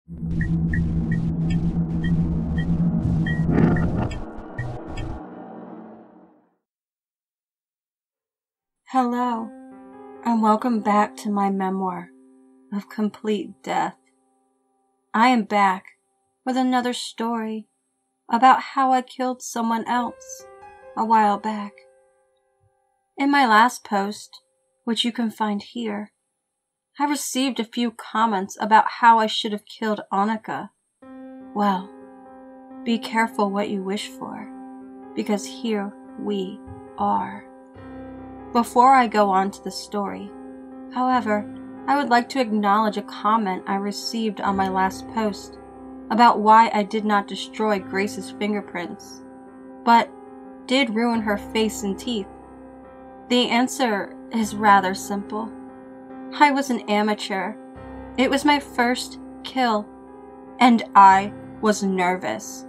Hello, and welcome back to my memoir of complete death. I am back with another story about how I killed someone else a while back. In my last post, which you can find here, I received a few comments about how I should have killed Annika. Well, be careful what you wish for, because here we are. Before I go on to the story, however, I would like to acknowledge a comment I received on my last post about why I did not destroy Grace's fingerprints, but did ruin her face and teeth. The answer is rather simple. I was an amateur. It was my first kill, and I was nervous.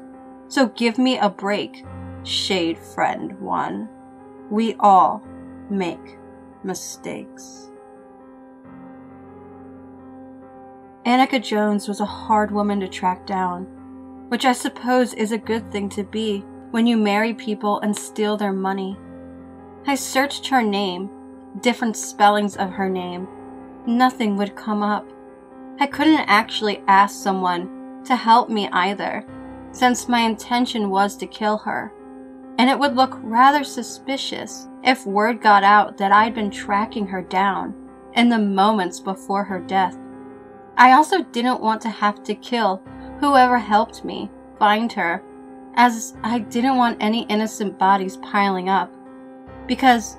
So give me a break, Shade Friend 1. We all make mistakes. Annika Jones was a hard woman to track down, which I suppose is a good thing to be when you marry people and steal their money. I searched her name, different spellings of her name. Nothing would come up. I couldn't actually ask someone to help me either, since my intention was to kill her, and it would look rather suspicious if word got out that I'd been tracking her down in the moments before her death. I also didn't want to have to kill whoever helped me find her, as I didn't want any innocent bodies piling up, because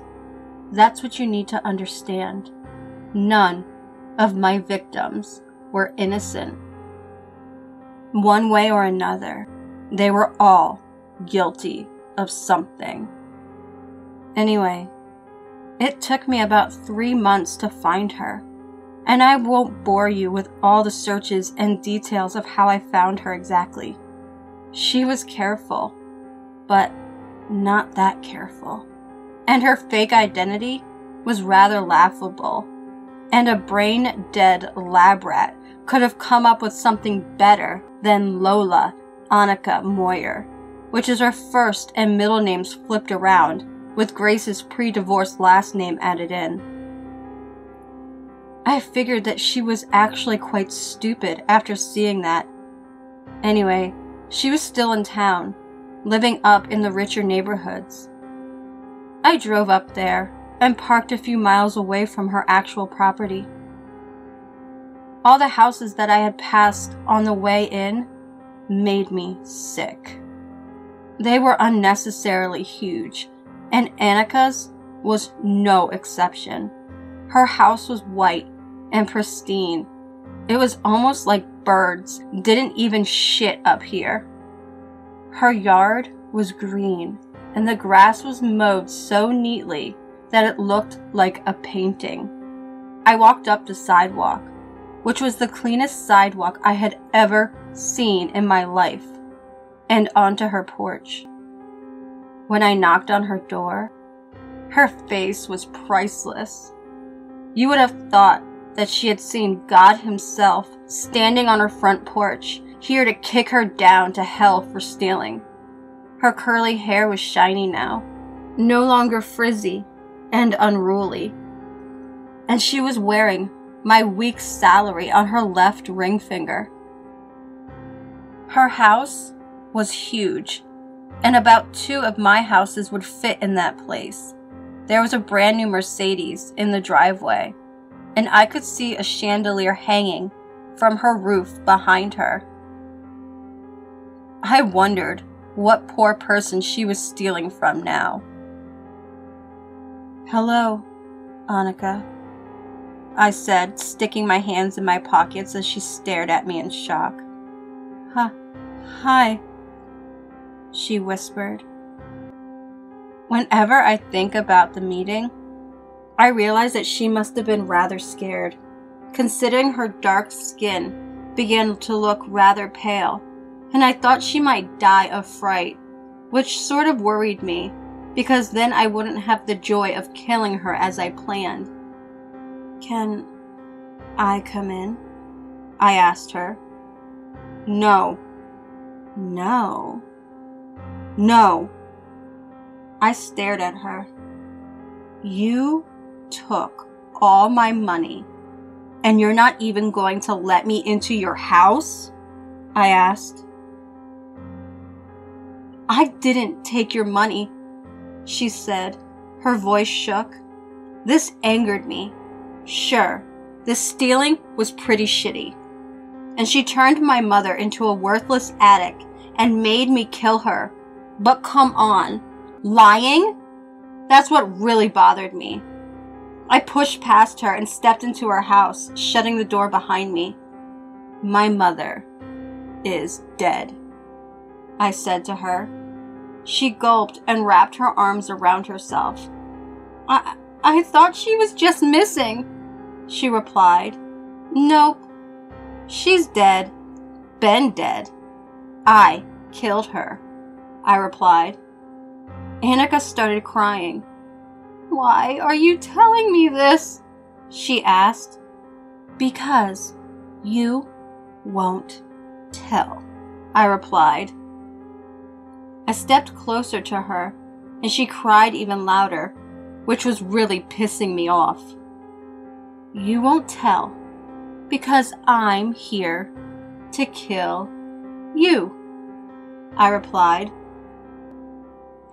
that's what you need to understand. None of my victims were innocent. One way or another, they were all guilty of something. Anyway, it took me about 3 months to find her, and I won't bore you with all the searches and details of how I found her exactly. She was careful, but not that careful, and her fake identity was rather laughable, and a brain-dead lab rat could have come up with something better than Lola Annika Moyer, which is her first and middle names flipped around, with Grace's pre-divorce last name added in. I figured that she was actually quite stupid after seeing that. Anyway, she was still in town, living up in the richer neighborhoods. I drove up there and parked a few miles away from her actual property. All the houses that I had passed on the way in made me sick. They were unnecessarily huge, and Annika's was no exception. Her house was white and pristine. It was almost like birds didn't even shit up here. Her yard was green, and the grass was mowed so neatly that it looked like a painting. I walked up the sidewalk, which was the cleanest sidewalk I had ever seen in my life, and onto her porch. When I knocked on her door, her face was priceless. You would have thought that she had seen God himself standing on her front porch, here to kick her down to hell for stealing. Her curly hair was shiny now, no longer frizzy and unruly, and she was wearing my week's salary on her left ring finger. Her house was huge, and about 2 of my houses would fit in that place. There was a brand new Mercedes in the driveway, and I could see a chandelier hanging from her roof behind her. I wondered what poor person she was stealing from now. "Hello, Annika," I said, sticking my hands in my pockets as she stared at me in shock. Hi, she whispered. Whenever I think about the meeting, I realize that she must have been rather scared, considering her dark skin began to look rather pale, and I thought she might die of fright, which sort of worried me, because then I wouldn't have the joy of killing her as I planned. "Can I come in?" I asked her. No. No. No. I stared at her. You took all my money, and you're not even going to let me into your house? I asked. I didn't take your money, she said. Her voice shook. This angered me. Sure, the stealing was pretty shitty. And she turned my mother into a worthless addict and made me kill her. But come on, lying? That's what really bothered me. I pushed past her and stepped into her house, shutting the door behind me. My mother is dead, I said to her. She gulped and wrapped her arms around herself. I thought she was just missing, she replied. Nope. She's dead. Been dead. I killed her, I replied. Annika started crying. Why are you telling me this? She asked. Because you won't tell, I replied. I stepped closer to her, and she cried even louder, which was really pissing me off. You won't tell, because I'm here to kill you, I replied.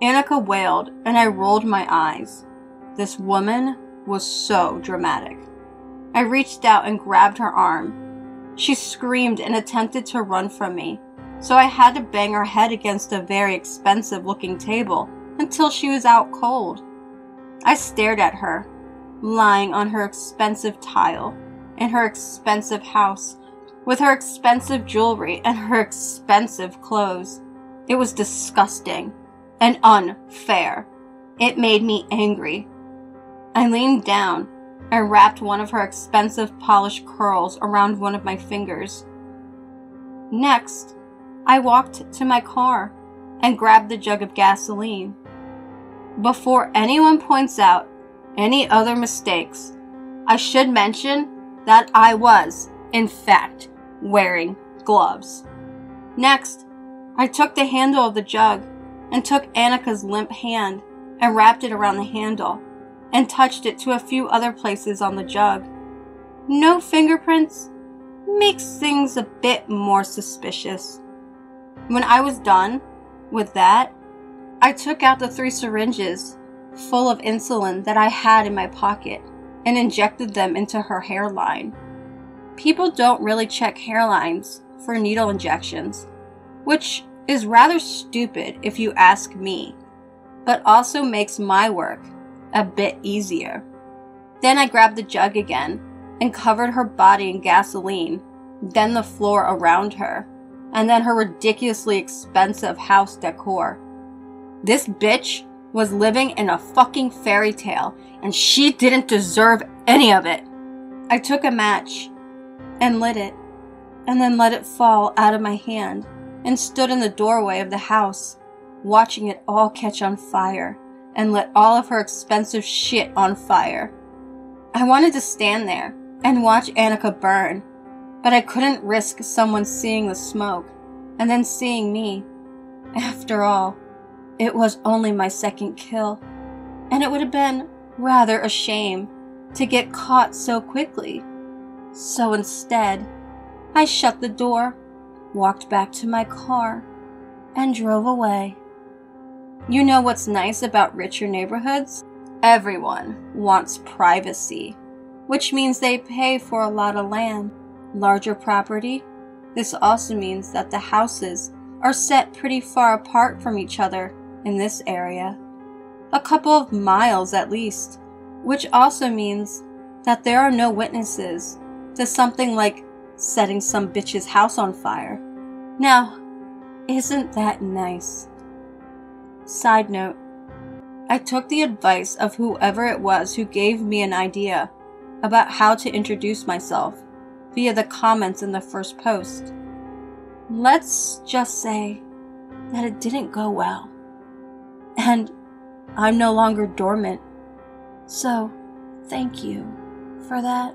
Annika wailed, and I rolled my eyes. This woman was so dramatic. I reached out and grabbed her arm. She screamed and attempted to run from me, so I had to bang her head against a very expensive-looking table until she was out cold. I stared at her, lying on her expensive tile, in her expensive house, with her expensive jewelry and her expensive clothes. It was disgusting and unfair. It made me angry. I leaned down and wrapped one of her expensive polished curls around one of my fingers. Next, I walked to my car and grabbed the jug of gasoline. Before anyone points out any other mistakes, I should mention that I was, in fact, wearing gloves. Next, I took the handle of the jug and took Annika's limp hand and wrapped it around the handle and touched it to a few other places on the jug. No fingerprints makes things a bit more suspicious. When I was done with that, I took out the 3 syringes full of insulin that I had in my pocket and injected them into her hairline. People don't really check hairlines for needle injections, which is rather stupid if you ask me, but also makes my work a bit easier. Then I grabbed the jug again and covered her body in gasoline, then the floor around her, and then her ridiculously expensive house decor. This bitch was living in a fucking fairy tale, and she didn't deserve any of it. I took a match and lit it, and then let it fall out of my hand, and stood in the doorway of the house, watching it all catch on fire, and lit all of her expensive shit on fire. I wanted to stand there and watch Annika burn, but I couldn't risk someone seeing the smoke, and then seeing me. After all, it was only my second kill, and it would have been rather a shame to get caught so quickly. So instead, I shut the door, walked back to my car, and drove away. You know what's nice about richer neighborhoods? Everyone wants privacy, which means they pay for a lot of land. Larger property. This also means that the houses are set pretty far apart from each other in this area. A couple of miles at least, which also means that there are no witnesses to something like setting some bitch's house on fire. Now, isn't that nice? Side note, I took the advice of whoever it was who gave me an idea about how to introduce myself via the comments in the first post. Let's just say that it didn't go well. And I'm no longer dormant. So, thank you for that.